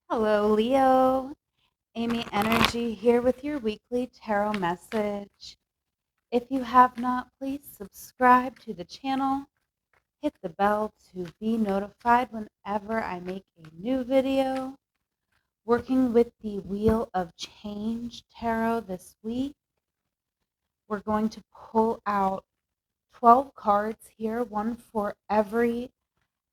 Hello, Leo. Amy Energy here with your weekly tarot message. If you have not, please subscribe to the channel. Hit the bell to be notified whenever I make a new video. Working with the Wheel of Change tarot this week, we're going to pull out 12 cards here, one for every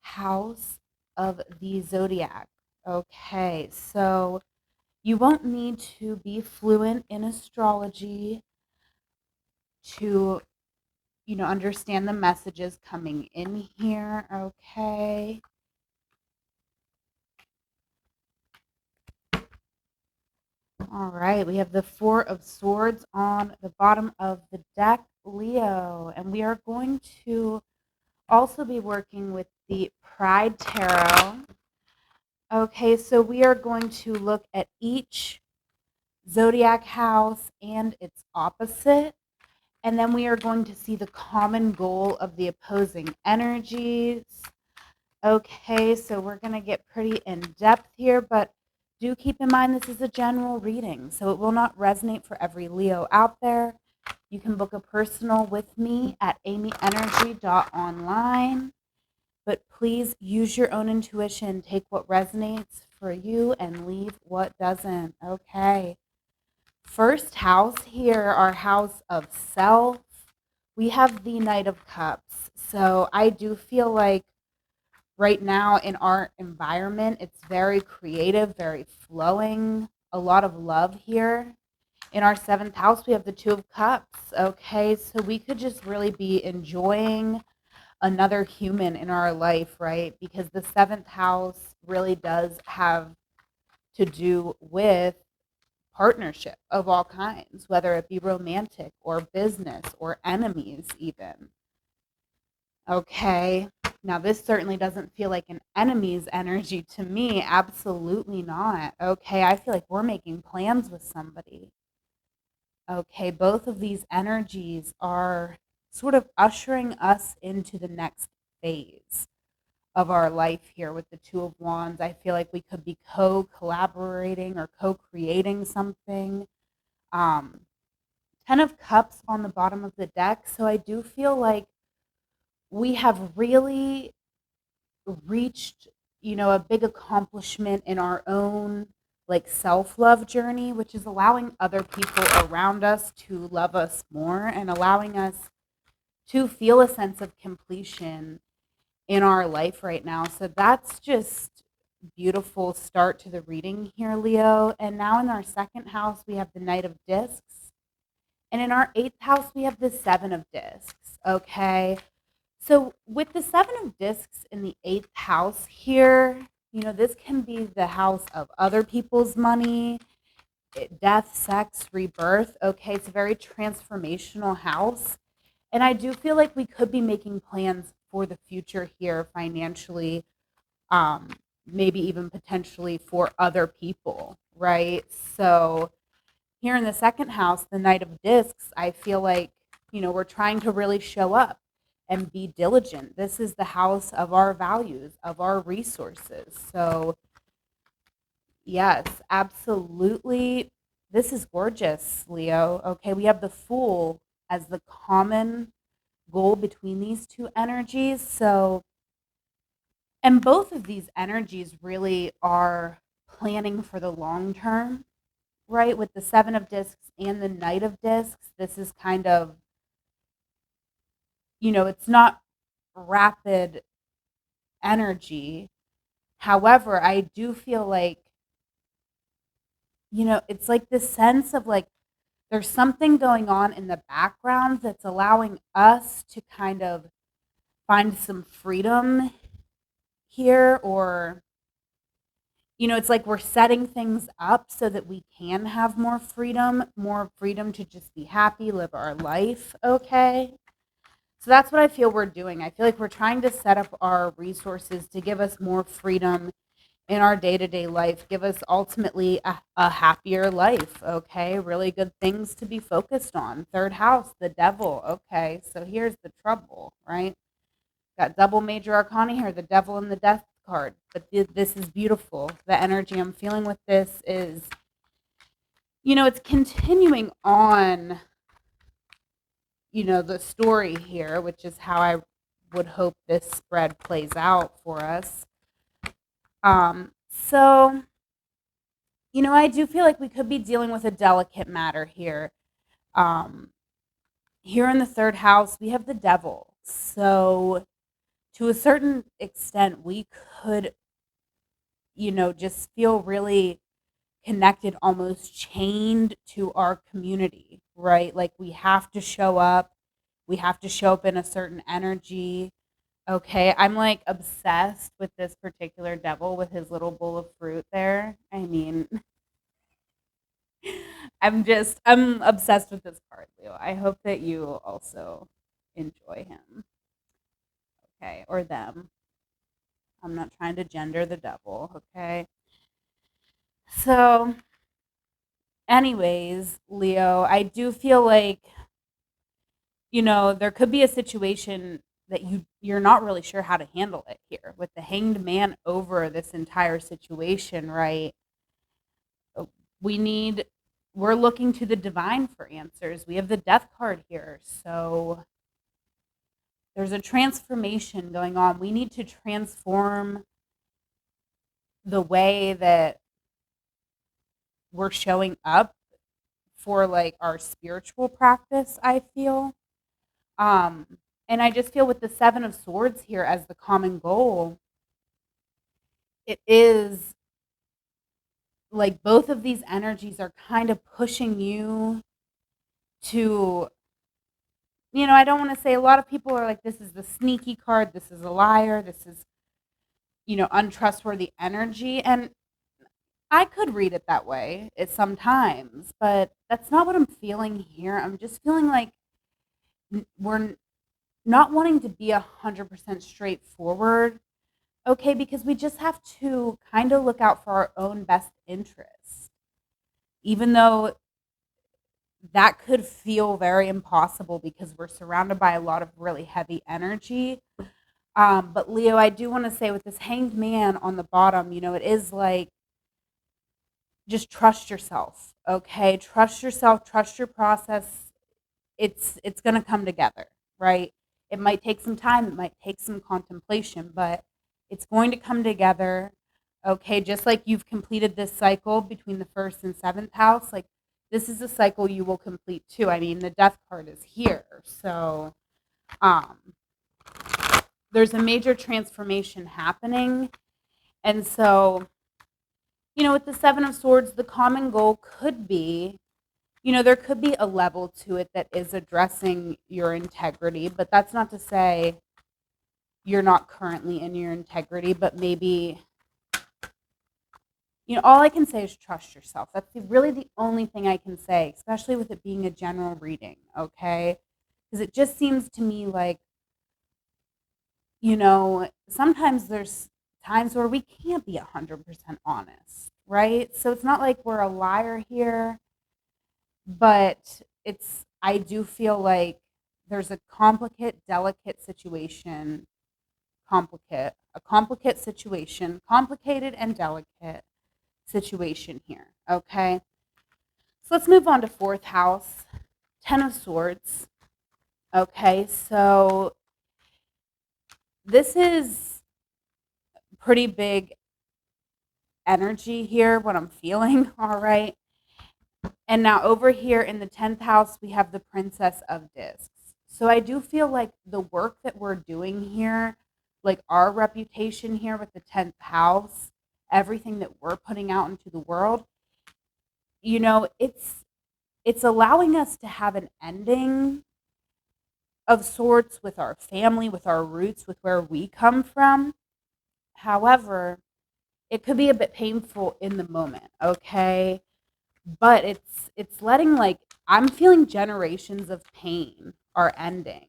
house of the zodiac. Okay, so you won't need to be fluent in astrology to, understand the messages coming in here, okay? All right, we have the Four of Swords on the bottom of the deck, Leo, and we are going to also be working with the Pride Tarot. Okay, so we are going to look at each zodiac house and its opposite. And then we are going to see the common goal of the opposing energies. Okay, so we're going to get pretty in depth here, but do keep in mind this is a general reading, so it will not resonate for every Leo out there. You can book a personal with me at amyenergy.online, but please use your own intuition. Take what resonates for you and leave what doesn't. Okay. First house here, our house of self. We have the Knight of Cups. So I do feel like right now in our environment, it's very creative, very flowing, a lot of love here. In our seventh house, we have the Two of Cups. Okay, so we could just really be enjoying another human in our life, right? Because the seventh house really does have to do with partnership of all kinds, whether it be romantic or business or enemies, even. Okay. Now, this certainly doesn't feel like an enemy's energy to me. Absolutely not. Okay. I feel like we're making plans with somebody. Okay. Both of these energies are sort of ushering us into the next phase of our life here with the Two of Wands. I feel like we could be co-collaborating or co-creating something. Um, 10 of Cups on the bottom of the deck. So I do feel like we have really reached, a big accomplishment in our own like self-love journey, which is allowing other people around us to love us more and allowing us to feel a sense of completion in our life right now. So that's just beautiful start to the reading here, Leo. And now in our second house, we have the Knight of Discs. And in our eighth house, we have the Seven of Discs. Okay. So with the Seven of Discs in the eighth house here, this can be the house of other people's money, death, sex, rebirth. Okay. It's a very transformational house. And I do feel like we could be making plans for the future here financially, um, maybe even potentially for other people, right? So here in the second house, the Knight of Discs, I feel like, we're trying to really show up and be diligent. This is the house of our values, of our resources. So, yes, absolutely. This is gorgeous, Leo. Okay, we have the Fool as the common goal between these two energies. So, and both of these energies really are planning for the long term, right? With the Seven of Discs and the Knight of Discs, this is kind of, it's not rapid energy. However, I do feel like, it's like this sense of like there's something going on in the background that's allowing us to kind of find some freedom here, or it's like we're setting things up so that we can have more freedom to just be happy, live our life. Okay. So that's what I feel we're doing. I feel like we're trying to set up our resources to give us more freedom in our day to day life, give us ultimately a happier life. Okay. Really good things to be focused on. Third house, the devil. Okay. So here's the trouble, right? Got double major arcana here, the devil and the death card, but this is beautiful. The energy I'm feeling with this is, it's continuing on, the story here, which is how I would hope this spread plays out for us. So, I do feel like we could be dealing with a delicate matter here. Um, Here in the third house, we have the devil. So, to a certain extent, we could, just feel really connected, almost chained to our community, right? Like we have to show up. We have to show up in a certain energy. Okay, I'm like obsessed with this particular devil with his little bowl of fruit there. I mean, I'm obsessed with this card, Leo. I hope that you also enjoy him. Okay, or them. I'm not trying to gender the devil, okay? So, anyways, Leo, I do feel like, there could be a situation that you're not really sure how to handle it here with the hanged man over this entire situation, right? Uh, We need we're looking to the divine for answers. We have the death card here. So there's a transformation going on. We need to transform the way that we're showing up for like our spiritual practice, I feel. Um, and I just feel with the Seven of Swords here as the common goal, it is like both of these energies are kind of pushing you to, I don't want to say, a lot of people are like, this is the sneaky card, this is a liar, this is, untrustworthy energy. And I could read it that way at sometimes, but that's not what I'm feeling here. I'm just feeling like we're not wanting to be 100% straightforward. Okay, because we just have to kind of look out for our own best interests, even though that could feel very impossible because we're surrounded by a lot of really heavy energy. But Leo, I do want to say with this hanged man on the bottom, it is like just trust yourself. Okay, trust yourself, trust your process. It's going to come together, right? It might take some time, it might take some contemplation, but it's going to come together. Okay, just like you've completed this cycle between the first and seventh house, like this is a cycle you will complete too. I mean, the death card is here. So, um there's a major transformation happening. And so, with the Seven of Swords, the common goal could be, there could be a level to it that is addressing your integrity, but that's not to say you're not currently in your integrity, but maybe, all I can say is trust yourself. That's really the only thing I can say, especially with it being a general reading, okay? Because it just seems to me like, sometimes there's times where we can't be 100% honest, right? So it's not like we're a liar here, but I do feel like there's a delicate situation, complicated and delicate situation here, okay? So let's move on to fourth house, Ten of Swords, okay? So this is pretty big energy here, what I'm feeling, all right? And now over here in the 10th house, we have the Princess of Discs. So I do feel like the work that we're doing here, like our reputation here with the 10th house, everything that we're putting out into the world, it's allowing us to have an ending of sorts with our family, with our roots, with where we come from. However, it could be a bit painful in the moment, okay? But it's letting, like, I'm feeling generations of pain are ending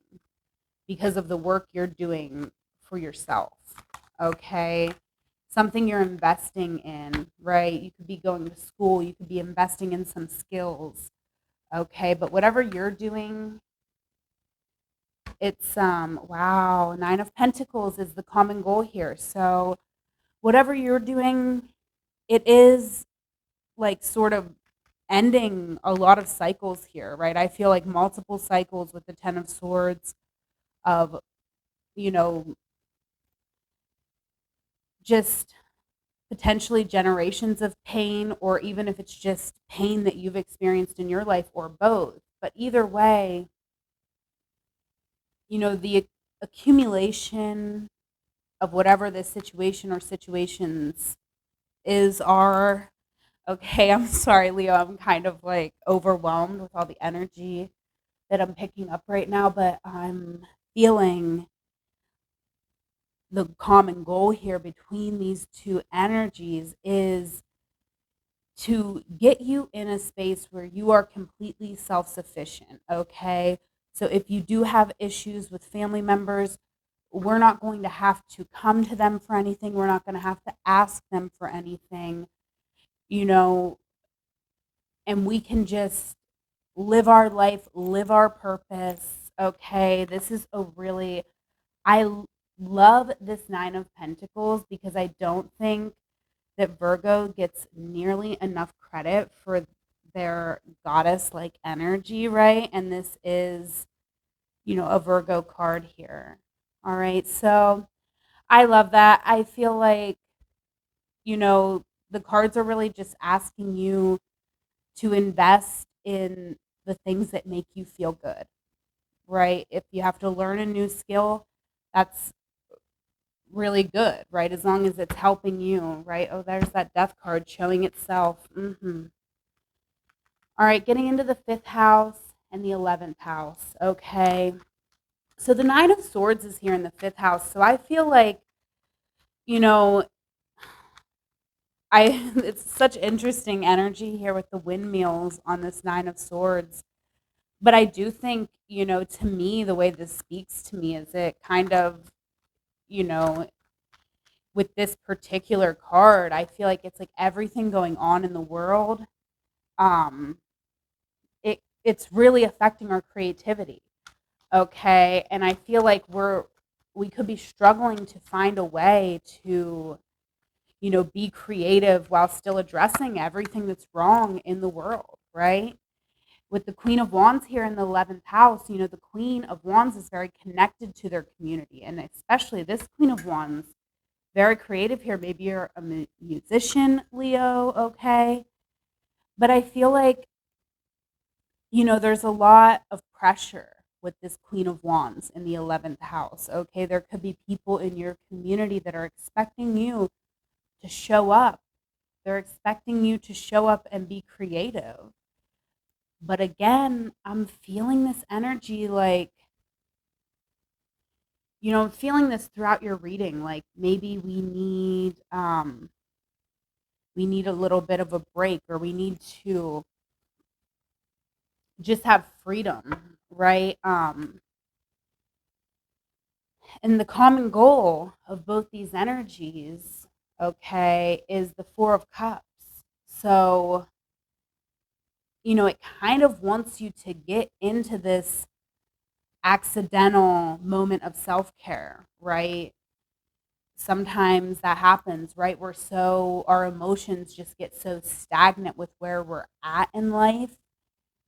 because of the work you're doing for yourself, okay? Something you're investing in, right? You could be going to school, you could be investing in some skills, okay? But whatever you're doing, it's wow, Nine of Pentacles is the common goal here. So whatever you're doing, it is like sort of ending a lot of cycles here, right? I feel like multiple cycles with the 10 of swords of, you know, just potentially generations of pain, or even if it's just pain that you've experienced in your life, or both. But either way, the accumulation of whatever this situation or situations is are okay. I'm sorry, Leo. I'm kind of like overwhelmed with all the energy that I'm picking up right now, but I'm feeling the common goal here between these two energies is to get you in a space where you are completely self sufficient. Okay. So if you do have issues with family members, we're not going to have to come to them for anything. We're not going to have to ask them for anything, you know, and we can just live our life, live our purpose. Okay. This is a really, love this Nine of Pentacles because I don't think that Virgo gets nearly enough credit for their goddess like energy, right? And this is, a Virgo card here. All right. So I love that. I feel like, you know, the cards are really just asking you to invest in the things that make you feel good, right? If you have to learn a new skill, that's really good, right? As long as it's helping you, right? Oh, there's that death card showing itself. All right, getting into the fifth house and the 11th house. Okay. So the Nine of Swords is here in the fifth house. So I feel like, you know, it's such interesting energy here with the windmills on this Nine of Swords. But I do think, to me, the way this speaks to me is it kind of, you know, with this particular card, I feel like it's like everything going on in the world. Um, it's really affecting our creativity. Okay, and I feel like we could be struggling to find a way to, be creative while still addressing everything that's wrong in the world, right? With the Queen of Wands here in the 11th house, the Queen of Wands is very connected to their community, and especially this Queen of Wands, very creative here. Maybe you're a musician, Leo, okay? But I feel like, there's a lot of pressure with this Queen of Wands in the 11th house, okay? There could be people in your community that are expecting you to show up. They're expecting you to show up and be creative. But again, I'm feeling this energy like, I'm feeling this throughout your reading. Like maybe we need a little bit of a break, or we need to just have freedom, right? And the common goal of both these energies, okay, is the Four of Cups. So, it kind of wants you to get into this accidental moment of self care, right? Sometimes that happens, right? Our emotions just get so stagnant with where we're at in life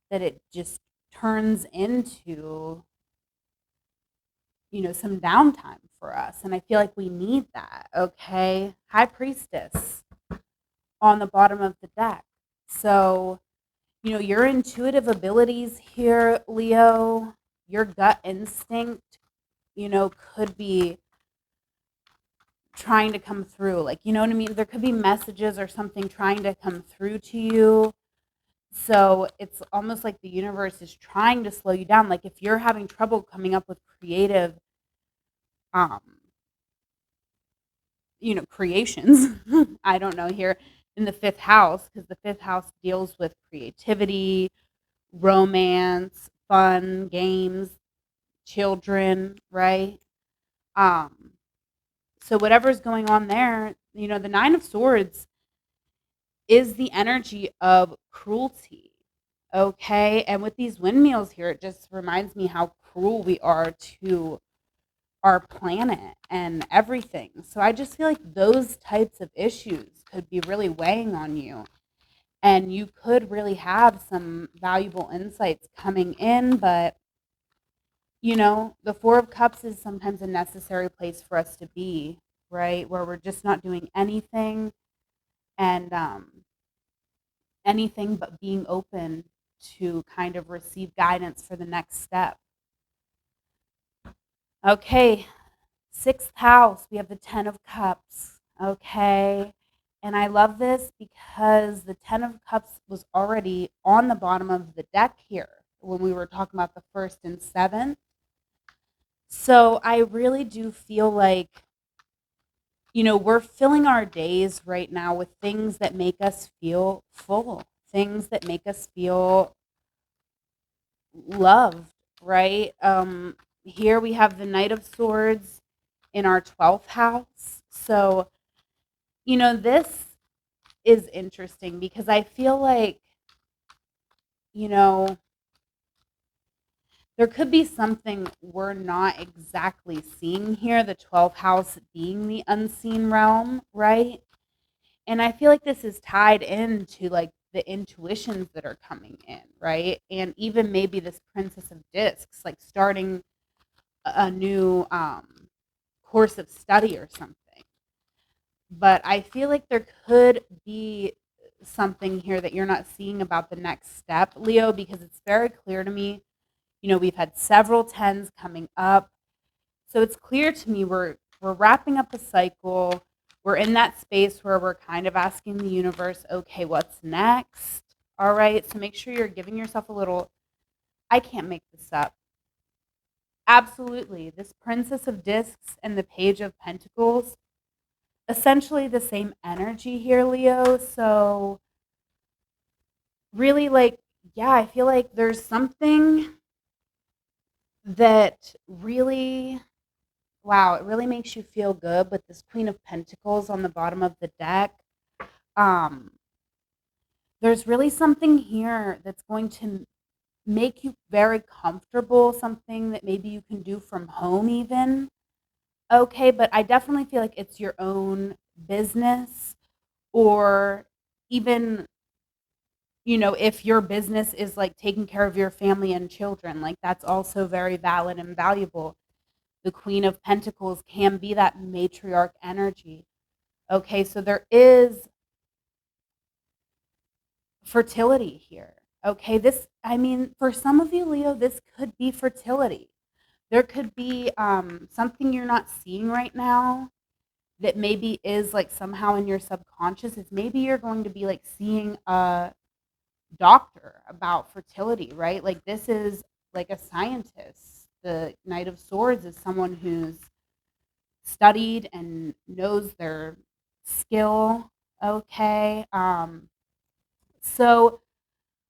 that it just turns into, some downtime for us. And I feel like we need that. Okay. High Priestess on the bottom of the deck. So, your intuitive abilities here, Leo, your gut instinct, could be trying to come through. Like, you know what I mean? There could be messages or something trying to come through to you. So it's almost like the universe is trying to slow you down. Like if you're having trouble coming up with creative um creations. I don't know, here in the fifth house, because the fifth house deals with creativity, romance, fun, games, children, right? Um, so whatever's going on there, the Nine of Swords is the energy of cruelty. Okay. And with these windmills here, it just reminds me how cruel we are to our planet and everything. So I just feel like those types of issues could be really weighing on you. And you could really have some valuable insights coming in, but the Four of Cups is sometimes a necessary place for us to be, right? Where we're just not doing anything and anything but being open to kind of receive guidance for the next step. Okay, sixth house, we have the Ten of Cups. Okay. And I love this because the Ten of Cups was already on the bottom of the deck here when we were talking about the first and seventh. So I really do feel like, we're filling our days right now with things that make us feel full, things that make us feel loved, right? Here we have the Knight of Swords in our 12th house. So, this is interesting because I feel like, you know, there could be something we're not exactly seeing here, the 12th house being the unseen realm, right? And I feel like this is tied into like the intuitions that are coming in, right? And even maybe this Princess of Discs, like starting a new course of study or something. But I feel like there could be something here that you're not seeing about the next step, Leo, because it's very clear to me. We've had several tens coming up. So it's clear to me we're wrapping up a cycle. We're in that space where we're kind of asking the universe, okay, what's next? All right. So make sure you're giving yourself a little, I can't make this up. Absolutely. This Princess of Discs and the Page of Pentacles, essentially the same energy here, Leo. So really, like, yeah, I feel like there's something that really, wow, it really makes you feel good with this Queen of Pentacles on the bottom of the deck. Um, there's really something here that's going to make you very comfortable, something that maybe you can do from home even. Okay, but I definitely feel like it's your own business, or even, if your business is like taking care of your family and children, like that's also very valid and valuable. The Queen of Pentacles can be that matriarch energy. Okay, so there is fertility here. Okay, for some of you, Leo, this could be fertility. There could be something you're not seeing right now that maybe is like somehow in your subconscious. Is maybe you're going to be like seeing a doctor about fertility, right? Like this is like a scientist. The Knight of Swords is someone who's studied and knows their skill. Okay. So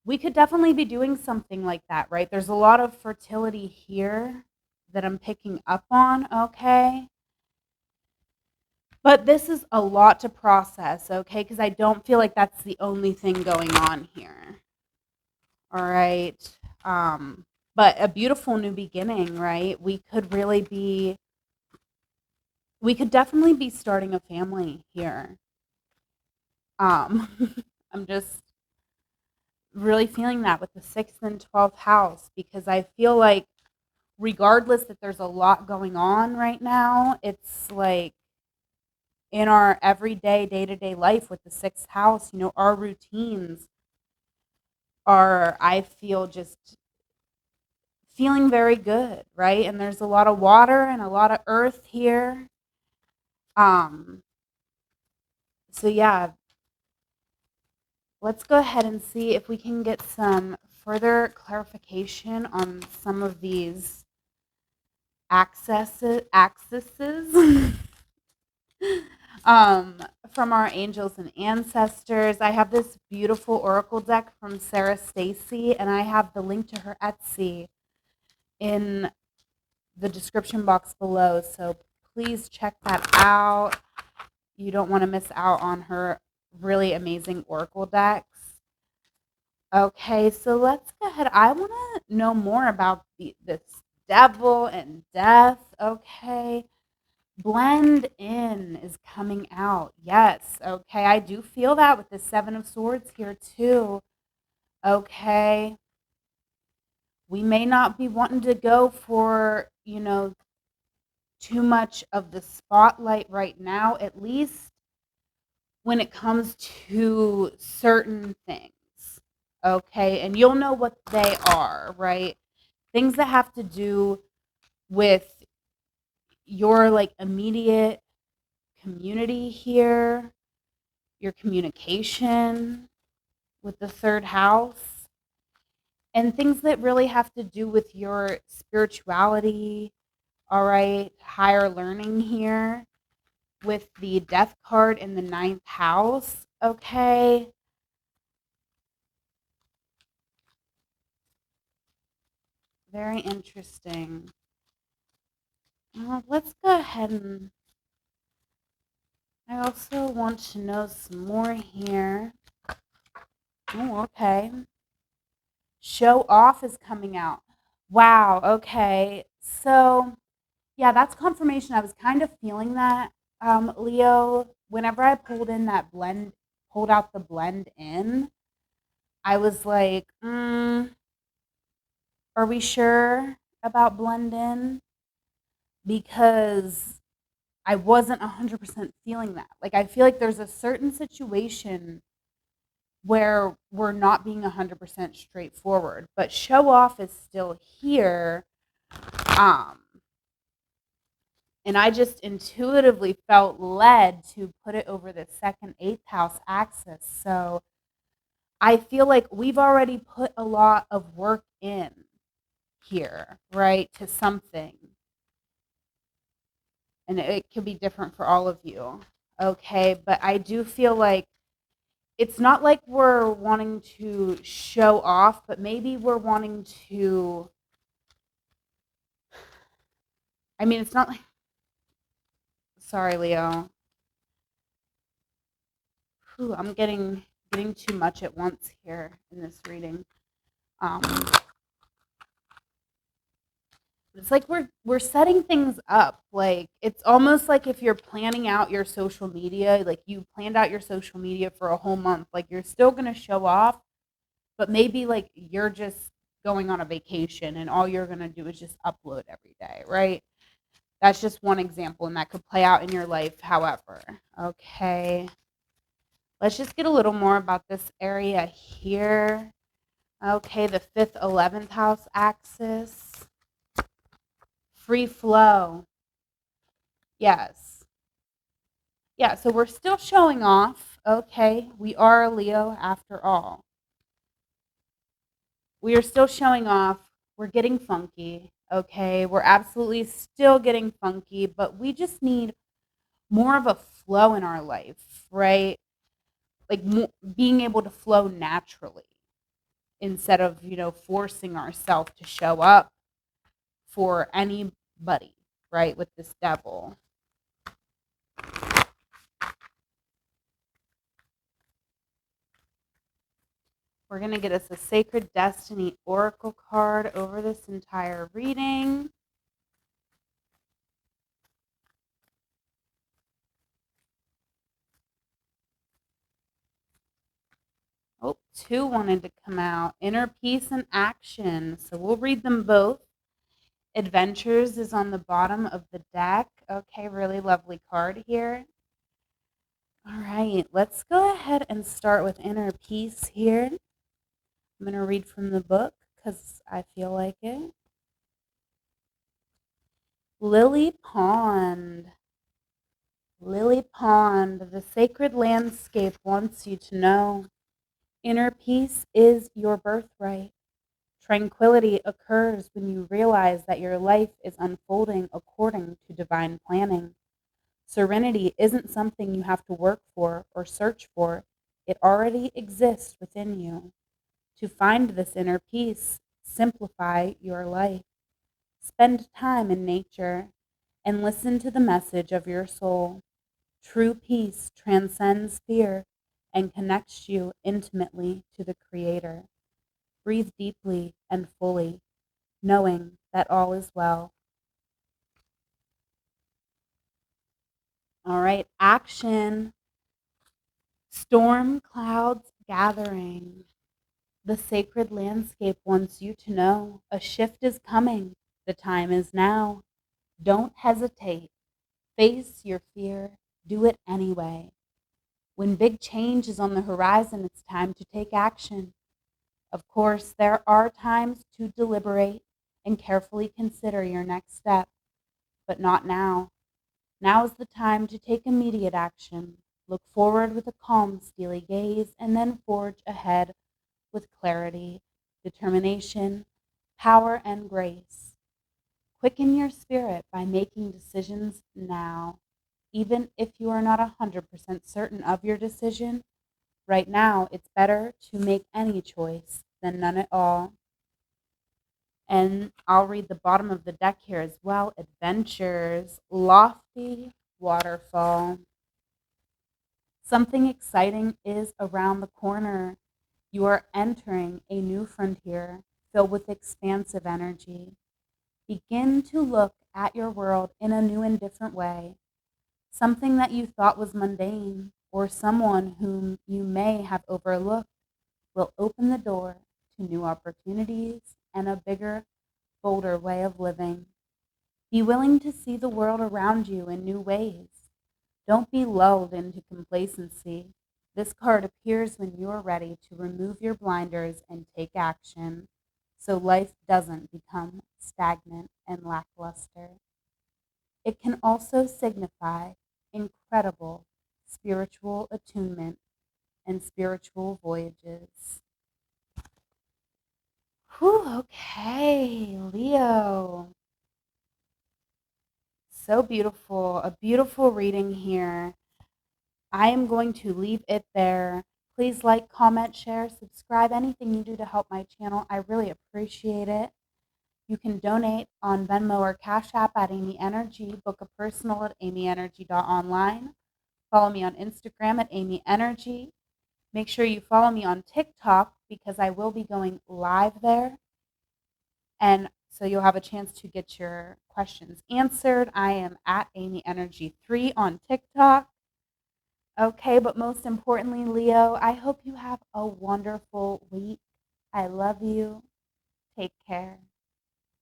we could definitely be doing something like that, right? There's a lot of fertility here that I'm picking up on. Okay. But this is a lot to process, okay? Because I don't feel like that's the only thing going on here. All right. Um, but a beautiful new beginning, right? We could definitely be starting a family here. I'm just really feeling that with the 6th and 12th house, because I feel like regardless that there's a lot going on right now, it's like in our everyday day-to-day life with the 6th house, our routines are, I feel, just feeling very good, right? And there's a lot of water and a lot of earth here. Um, so yeah, let's go ahead and see if we can get some further clarification on some of these accesses um, from our angels and ancestors. I have this beautiful oracle deck from Sarah Stacy, and I have the link to her Etsy in the description box below. So please check that out. You don't want to miss out on her really amazing oracle decks. Okay, so let's go ahead. I want to know more about this devil and death. Okay. Blend in is coming out. Yes. Okay. I do feel that with the Seven of Swords here too. Okay. We may not be wanting to go for, too much of the spotlight right now, at least when it comes to certain things. Okay. And you'll know what they are, right? Things that have to do with your like immediate community here, your communication with the third house, and things that really have to do with your spirituality, all right, higher learning here with the death card in the ninth house, okay? Very interesting. Let's go ahead and I also want to know some more here. Oh, okay. Show off is coming out. Wow, okay. So, yeah, that's confirmation. I was kind of feeling that, Leo. Whenever I pulled out the blend in, I was like, are we sure about blend in? Because I wasn't 100% feeling that. Like, I feel like there's a certain situation where we're not being 100% straightforward, but show off is still here. Um, and I just intuitively felt led to put it over the second eighth house axis. So I feel like we've already put a lot of work in here, right, to something. And it can be different for all of you. Okay. But I do feel like it's not like we're wanting to show off, but maybe we're wanting to. I mean, it's not like. Sorry, Leo. Whew, I'm getting too much at once here in this reading. Um, it's like we're setting things up. Like it's almost like if you're planning out your social media, like you planned out your social media for a whole month. Like you're still gonna show off, but maybe like you're just going on a vacation and all you're gonna do is just upload every day, right? That's just one example, and that could play out in your life, however. Okay. Let's just get a little more about this area here. Okay, the 5th, 11th house axis. Free flow. Yes. Yeah, so we're still showing off. Okay, we are a Leo after all. We are still showing off. We're getting funky. Okay, we're absolutely still getting funky, but we just need more of a flow in our life, right? Like being able to flow naturally instead of, forcing ourselves to show up for anybody, right? With this devil. We're going to get us a Sacred Destiny Oracle card over this entire reading. Oh, two wanted to come out. Inner Peace and Action. So we'll read them both. Adventures is on the bottom of the deck. Okay, really lovely card here. All right, let's go ahead and start with Inner Peace here. I'm going to read from the book because I feel like it. Lily Pond. Lily Pond, the sacred landscape wants you to know. Inner peace is your birthright. Tranquility occurs when you realize that your life is unfolding according to divine planning. Serenity isn't something you have to work for or search for, it already exists within you. To find this inner peace, simplify your life. Spend time in nature and listen to the message of your soul. True peace transcends fear and connects you intimately to the Creator. Breathe deeply and fully. knowing that all is well. All right, action. Storm clouds gathering. The sacred landscape wants you to know a shift is coming. The time is now. Don't hesitate. Face your fear. Do it anyway. When big change is on the horizon, it's time to take action. Of course, there are times to deliberate and carefully consider your next step, but not now. Now is the time to take immediate action. Look forward with a calm, steely gaze, and then forge ahead with clarity, determination, power, and grace. Quicken your spirit by making decisions now. Even if you are not 100% certain of your decision, right now it's better to make any choice than none at all. And I'll read the bottom of the deck here as well. Adventures, lofty waterfall. Something exciting is around the corner. You are entering a new frontier filled with expansive energy. Begin to look at your world in a new and different way. Something that you thought was mundane or someone whom you may have overlooked will open the door to new opportunities and a bigger, bolder way of living. Be willing to see the world around you in new ways. Don't be lulled into complacency. This card appears when you are ready to remove your blinders and take action so life doesn't become stagnant and lackluster. It can also signify incredible spiritual attunement and spiritual voyages. Whew, okay, Leo. So beautiful. A beautiful reading here. I am going to leave it there. Please like, comment, share, subscribe, anything you do to help my channel. I really appreciate it. You can donate on Venmo or Cash App at Amy Energy. Book a personal at amyenergy.online. Follow me on Instagram at Amy Energy. Make sure you follow me on TikTok because I will be going live there. And so you'll have a chance to get your questions answered. I am at Amy Energy 3 on TikTok. Okay, but most importantly, Leo, I hope you have a wonderful week. I love you. Take care.